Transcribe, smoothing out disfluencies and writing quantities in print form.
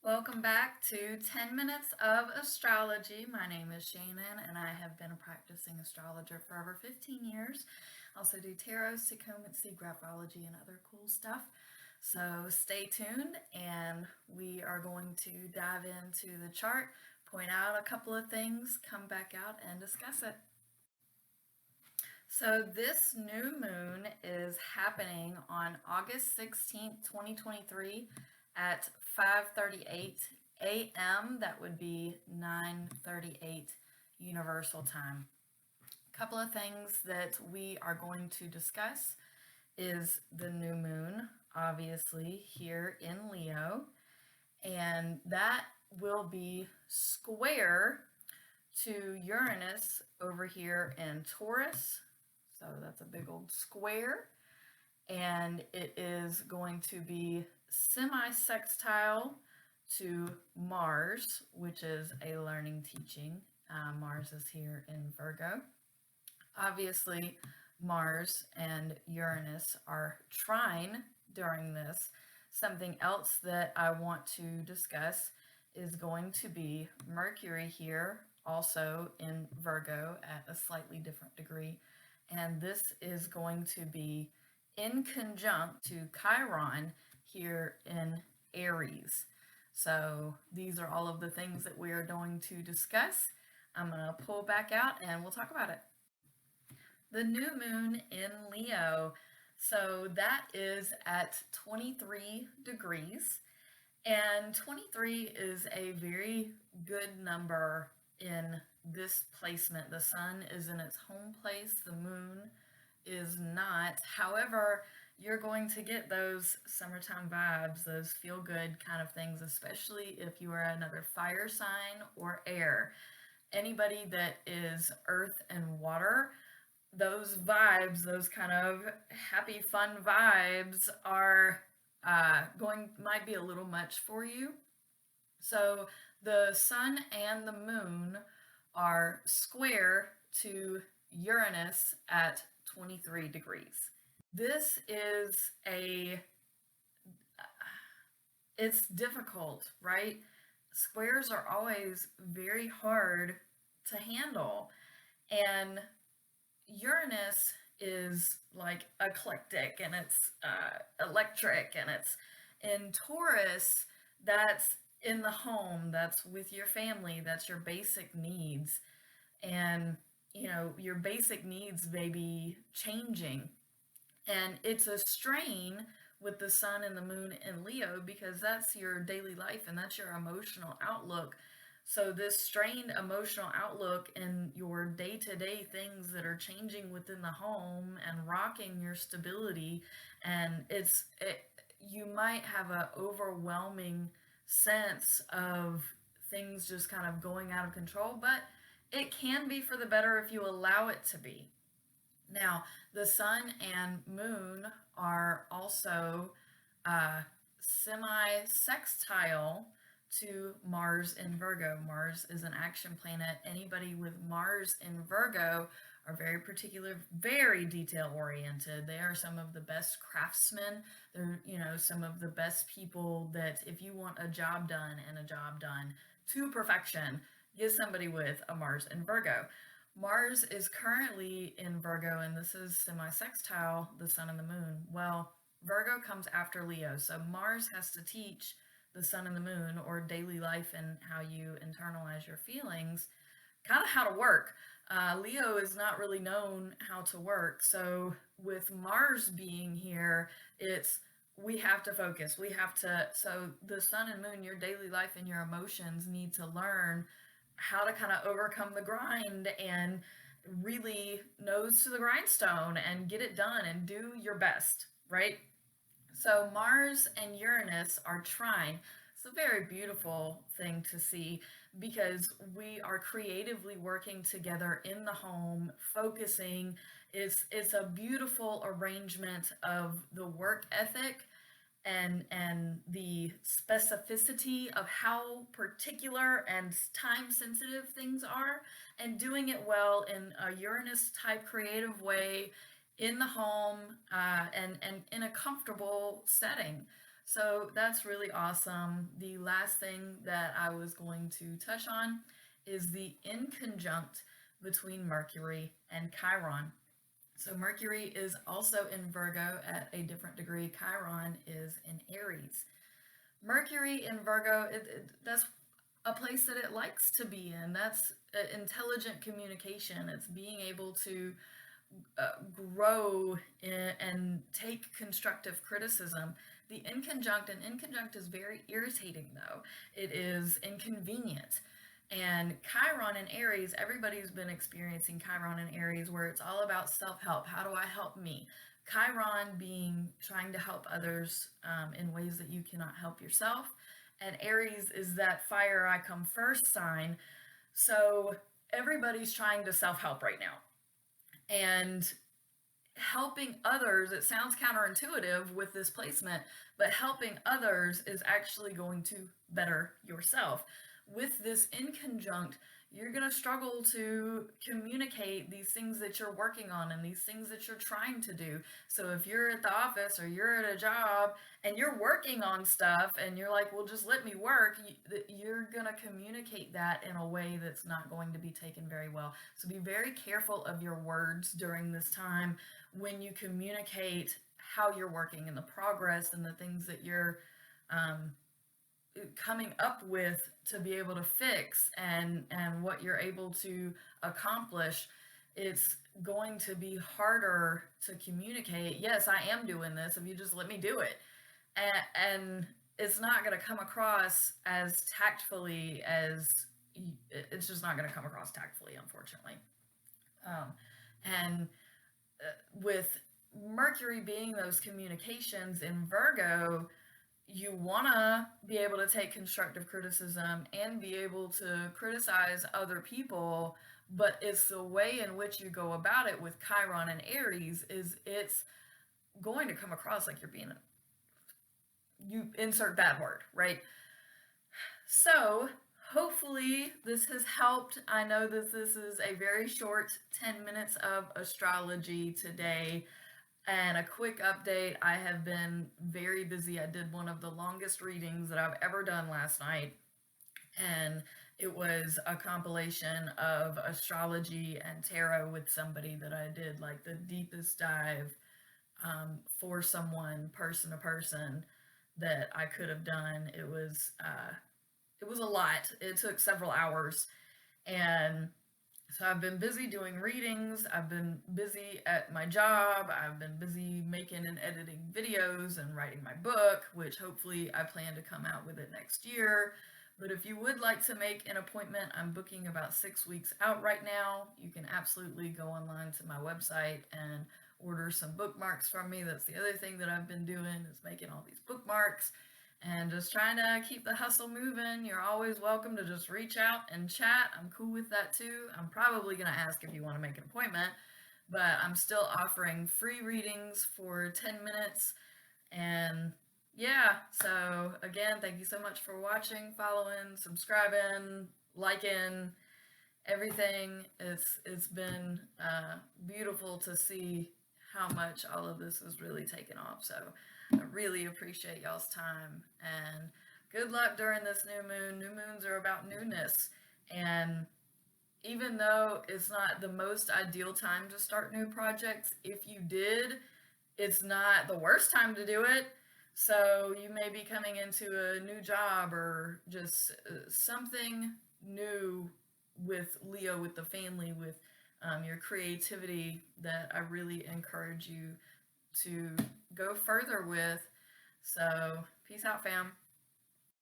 Welcome back to 10 Minutes of Astrology. My name is Shannon and I have been a practicing astrologer for over 15 years. I also do tarot, stichomancy, graphology, and other cool stuff. So stay tuned and we are going to dive into the chart, point out a couple of things, come back out and discuss it. So this new moon is happening on August 16th, 2023 at 5:38 a.m. That would be 9:38 Universal Time. A couple of things that we are going to discuss is the new moon, obviously, here in Leo, and that will be square to Uranus over here in Taurus. So that's a big old square. And it is going to be semi-sextile to Mars, which is a learning teaching. Mars is here in Virgo. Obviously, Mars and Uranus are trine during this. Something else that I want to discuss is going to be Mercury here, also in Virgo at a slightly different degree. And this is going to be in conjunct to Chiron here in Aries. So these are all of the things that we are going to discuss. I'm going to pull back out and we'll talk about it. The new moon in Leo. So that is at 23 degrees. And 23 is a very good number in this placement. The sun is in its home place. The moon is not. However, you're going to get those summertime vibes, those feel-good kind of things, especially if you are another fire sign or air. Anybody that is earth and water, those vibes, those kind of happy, fun vibes are might be a little much for you. So the sun and the moon are square to Uranus at 23 degrees. This is it's difficult, right? Squares are always very hard to handle. And Uranus is like eclectic and it's electric, and it's in Taurus, that's in the home, that's with your family, that's your basic needs. And you know, your basic needs may be changing. And it's a strain with the sun and the moon in Leo because that's your daily life and that's your emotional outlook. So this strained emotional outlook and your day-to-day things that are changing within the home and rocking your stability, and you might have an overwhelming sense of things just kind of going out of control, but it can be for the better if you allow it to be. Now, the sun and moon are also semi-sextile to Mars in Virgo. Mars is an action planet. Anybody with Mars in Virgo are very particular, very detail-oriented. They are some of the best craftsmen. They're, some of the best people that if you want a job done and a job done to perfection, get somebody with a Mars in Virgo. Mars is currently in Virgo, and this is semi-sextile, the sun and the moon. Well, Virgo comes after Leo, so Mars has to teach the sun and the moon, or daily life and how you internalize your feelings, kind of how to work. Leo is not really known how to work, so with Mars being here, we have to focus. So the sun and moon, your daily life and your emotions need to learn how to kind of overcome the grind and really nose to the grindstone and get it done and do your best, right? So Mars and Uranus are trine. It's a very beautiful thing to see because we are creatively working together in the home, focusing. It's a beautiful arrangement of the work ethic and the specificity of how particular and time sensitive things are, and doing it well in a Uranus type creative way in the home and in a comfortable setting. So that's really awesome. The last thing that I was going to touch on is the inconjunct between Mercury and Chiron. So Mercury is also in Virgo at a different degree. Chiron is in Aries. Mercury in Virgo, that's a place that it likes to be in. That's intelligent communication. It's being able to grow and take constructive criticism. The inconjunct is very irritating though. It is inconvenient. And Chiron and Aries, everybody's been experiencing Chiron and Aries where it's all about self-help. How do I help me? Chiron being trying to help others in ways that you cannot help yourself. And Aries is that fire I come first sign. So everybody's trying to self-help right now. And helping others, it sounds counterintuitive with this placement, but helping others is actually going to better yourself. With this inconjunct, you're going to struggle to communicate these things that you're working on and these things that you're trying to do. So if you're at the office or you're at a job and you're working on stuff and you're like, well, just let me work, you're going to communicate that in a way that's not going to be taken very well. So be very careful of your words during this time when you communicate how you're working and the progress and the things that you're coming up with to be able to fix and what you're able to accomplish. It's going to be harder to communicate. Yes, I am doing this if you just let me do it. And it's not going to come across as tactfully as it's just not going to come across tactfully, unfortunately. And with Mercury being those communications in Virgo, you want to be able to take constructive criticism and be able to criticize other people, but it's the way in which you go about it with Chiron and Aries is it's going to come across like you're being you insert bad word, right? So hopefully this has helped. I know that this is a very short 10 minutes of astrology today. And a quick update, I have been very busy. I did one of the longest readings that I've ever done last night. And it was a compilation of astrology and tarot with somebody that I did like the deepest dive for someone, person to person, that I could have done. It was a lot. It took several hours. And so I've been busy doing readings, I've been busy at my job, I've been busy making and editing videos and writing my book, which hopefully I plan to come out with it next year. But if you would like to make an appointment, I'm booking about 6 weeks out right now. You can absolutely go online to my website and order some bookmarks from me. That's the other thing that I've been doing is making all these bookmarks. And just trying to keep the hustle moving. You're always welcome to just reach out and chat. I'm cool with that too. I'm probably going to ask if you want to make an appointment, but I'm still offering free readings for 10 minutes. And yeah, so again, thank you so much for watching, following, subscribing, liking, everything. It's been beautiful to see how much all of this has really taken off. So I really appreciate y'all's time and good luck during this new moon. New moons are about newness. And even though it's not the most ideal time to start new projects, if you did, it's not the worst time to do it. So you may be coming into a new job or just something new with Leo, with the family, with your creativity that I really encourage you to go further with. So peace out, fam.